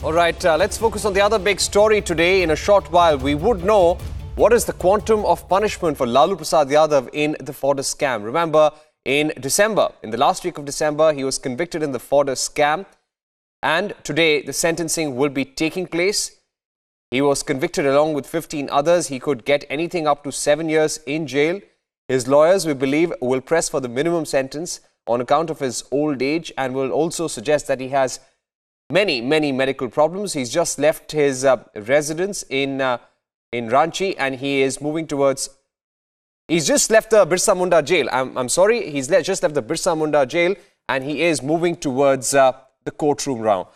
All right, let's focus on the other big story today. In a short while, we would know what is the quantum of punishment for Lalu Prasad Yadav in the fodder scam. Remember, in December, in the last week of December, he was convicted in the fodder scam. And today, the sentencing will be taking place. He was convicted along with 15 others. He could get anything up to 7 years in jail. His lawyers, we believe, will press for the minimum sentence on account of his old age and will also suggest that he has many medical problems. He's just left his residence in Ranchi and he is moving towards... He's just left the Birsa Munda jail. I'm sorry, he's just left the Birsa Munda jail and he is moving towards the courtroom now.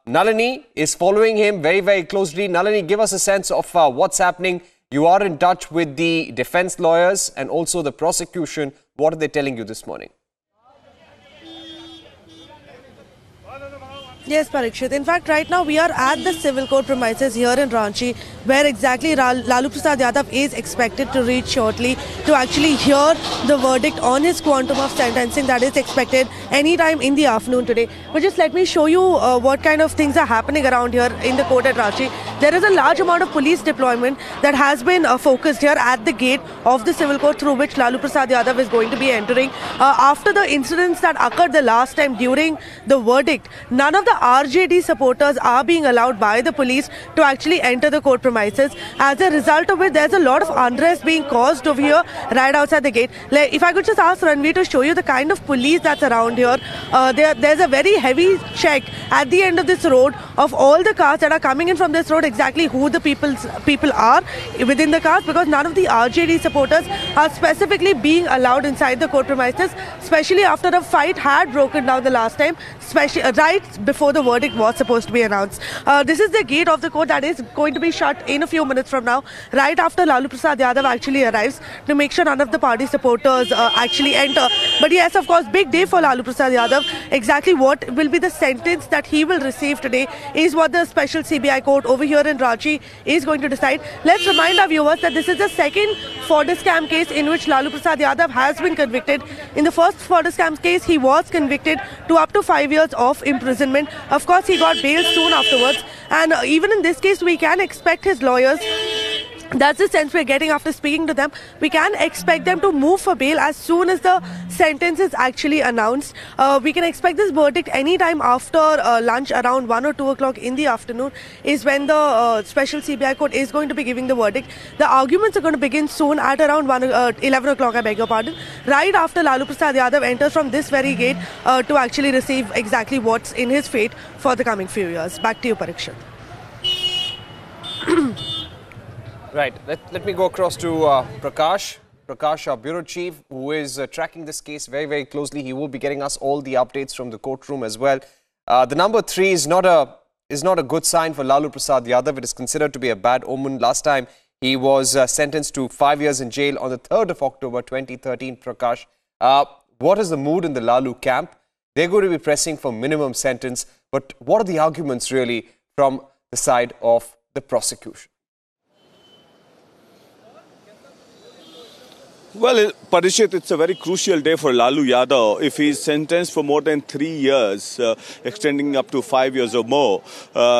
Nalini is following him very closely. Nalini, give us a sense of what's happening. You are in touch with the defense lawyers and also the prosecution. What are they telling you this morning? Yes, Parikshit. In fact, right now we are at the civil court premises here in Ranchi, where exactly Lalu Prasad Yadav is expected to reach shortly to actually hear the verdict on his quantum of sentencing that is expected anytime in the afternoon today. But just let me show you what kind of things are happening around here in the court at Ranchi. There is a large amount of police deployment that has been focused here at the gate of the civil court through which Lalu Prasad Yadav is going to be entering. After the incidents that occurred the last time during the verdict, none of the RJD supporters are being allowed by the police to actually enter the court premises. As a result of it, there's a lot of unrest being caused over here right outside the gate. If I could just ask Ranveer to show you the kind of police that's around here. There's a very heavy check at the end of this road of all the cars that are coming in from this road, exactly who the people are within the cars, because none of the RJD supporters are specifically being allowed inside the court premises, especially after a fight had broken down the last time, especially right before the verdict was supposed to be announced. This is the gate of the court that is going to be shut in a few minutes from now, right after Lalu Prasad Yadav actually arrives, to make sure none of the party supporters actually enter. But yes, of course, big day for Lalu Prasad Yadav. Exactly what will be the sentence that he will receive today is what the special CBI court over here in Ranchi is going to decide. Let's remind our viewers that this is the second fodder scam case in which Lalu Prasad Yadav has been convicted. In the first fodder scam case, he was convicted to up to 5 years of imprisonment. Of course, he got bail soon afterwards. And even in this case, we can expect his lawyers, that's the sense we're getting after speaking to them, we can expect them to move for bail as soon as the sentence is actually announced. We can expect this verdict anytime after lunch, around 1 or 2 o'clock in the afternoon is when the special CBI court is going to be giving the verdict. The arguments are going to begin soon at around 11 o'clock, I beg your pardon, right after Lalu Prasad Yadav enters from this very gate to actually receive exactly what's in his fate for the coming few years. Back to you, Parikshit. Right, let me go across to Prakash. Prakash, our bureau chief, who is tracking this case very closely. He will be getting us all the updates from the courtroom as well. The number 3 is not a good sign for Lalu Prasad Yadav. It is considered to be a bad omen. Last time he was sentenced to 5 years in jail on the 3rd of October 2013. Prakash, what is the mood in the Lalu camp? They're going to be pressing for minimum sentence, but what are the arguments really from the side of the prosecution? Well, Parishit, it's a very crucial day for Lalu Yadav. If he's sentenced for more than 3 years, extending up to 5 years or more,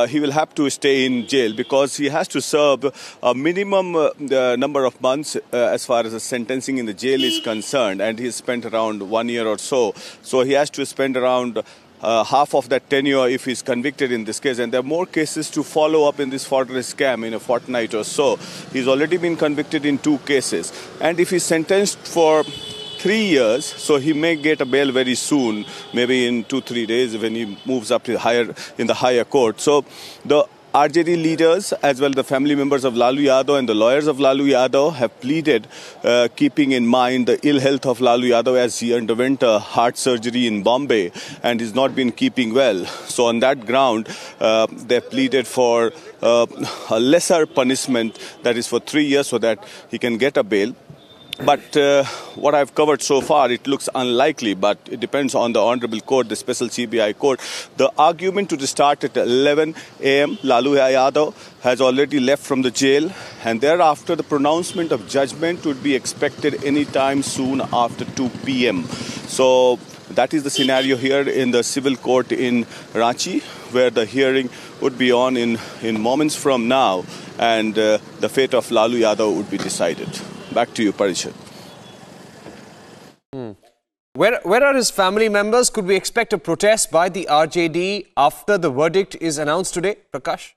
he will have to stay in jail because he has to serve a minimum number of months as far as the sentencing in the jail is concerned. And he's spent around 1 year or so. So he has to spend around half of that tenure if he's convicted in this case. And there are more cases to follow up in this fodder scam in a fortnight or so. He's already been convicted in 2 cases. And if he's sentenced for 3 years, so he may get a bail very soon, maybe in 2-3 days when he moves up to the higher court. So the RJD leaders as well the family members of Lalu Yadav and the lawyers of Lalu Yadav have pleaded, keeping in mind the ill health of Lalu Yadav as he underwent a heart surgery in Bombay and has not been keeping well. So on that ground, they pleaded for a lesser punishment, that is for 3 years, so that he can get a bail. But what I've covered so far, it looks unlikely, but it depends on the Honorable Court, the Special CBI Court. The argument to start at 11 a.m., Lalu Yadav has already left from the jail, and thereafter the pronouncement of judgment would be expected anytime soon after 2 p.m. So That is the scenario here in the civil court in Ranchi, where the hearing would be on in moments from now, and the fate of Lalu Yadav would be decided. Back to you, Prasad. Where are his family members? Could we expect a protest by the RJD after the verdict is announced today, Prakash?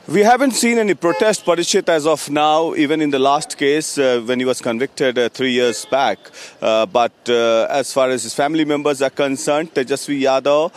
We haven't seen any protest, Parishit, as of now, even in the last case when he was convicted 3 years back. But as far as his family members are concerned, Tejasvi Yadav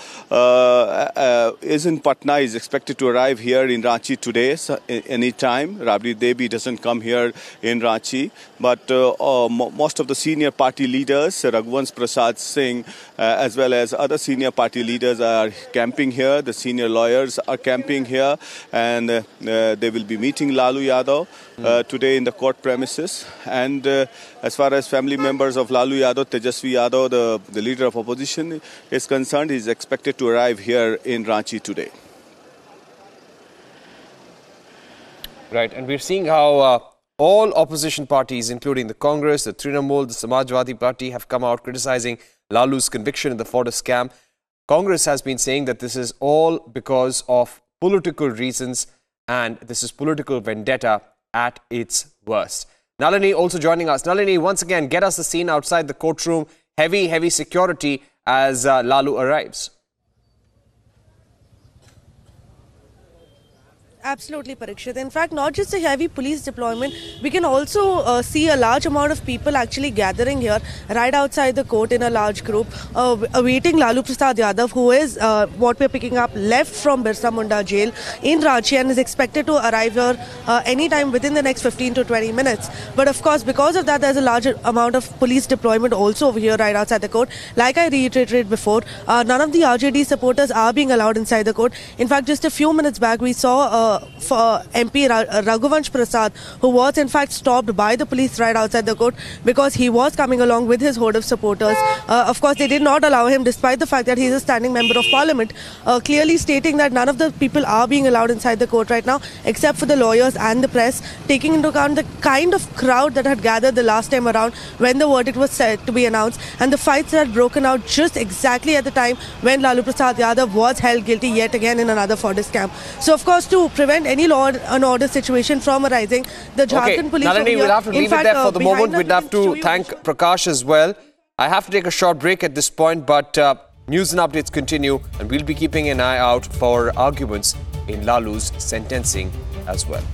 is in Patna, is expected to arrive here in Ranchi today, any time. Rabri Devi doesn't come here in Ranchi. But most of the senior party leaders, Raghuvansh Prasad Singh, as well as other senior party leaders are camping here. The senior lawyers are camping here, and they will be meeting Lalu Yadav today in the court premises. And as far as family members of Lalu Yadav, Tejasvi Yadav, the leader of opposition, is concerned, he is expected to arrive here in Ranchi today. Right, and we're seeing how all opposition parties, including the Congress, the Trinamool, the Samajwadi Party, have come out criticizing Lalu's conviction in the Fodder scam. Congress has been saying that this is all because of political reasons, and this is political vendetta at its worst. Nalini also joining us. Nalini, once again, get us the scene outside the courtroom. Heavy security as Lalu arrives. Absolutely, Parikshit. In fact, not just a heavy police deployment, we can also see a large amount of people actually gathering here right outside the court in a large group, awaiting Lalu Prasad Yadav, who is, what we're picking up, left from Birsa Munda jail in Ranchi and is expected to arrive here anytime within the next 15 to 20 minutes. But of course, because of that, there's a large amount of police deployment also over here right outside the court. Like I reiterated before, none of the RJD supporters are being allowed inside the court. In fact, just a few minutes back, we saw for MP Raghuvansh Prasad, who was in fact stopped by the police right outside the court because he was coming along with his horde of supporters. Of course, they did not allow him, despite the fact that he is a standing member of parliament, clearly stating that none of the people are being allowed inside the court right now, except for the lawyers and the press, taking into account the kind of crowd that had gathered the last time around when the verdict was set to be announced, and the fights that had broken out just exactly at the time when Lalu Prasad Yadav was held guilty yet again in another Fodder scam. So, of course, to prevent any law and order situation from arising, the Jharkhand police... Nalini, we'll have to leave it there for the moment. We'd have to thank Prakash as well. I have to take a short break at this point, but news and updates continue, and we'll be keeping an eye out for arguments in Lalu's sentencing as well.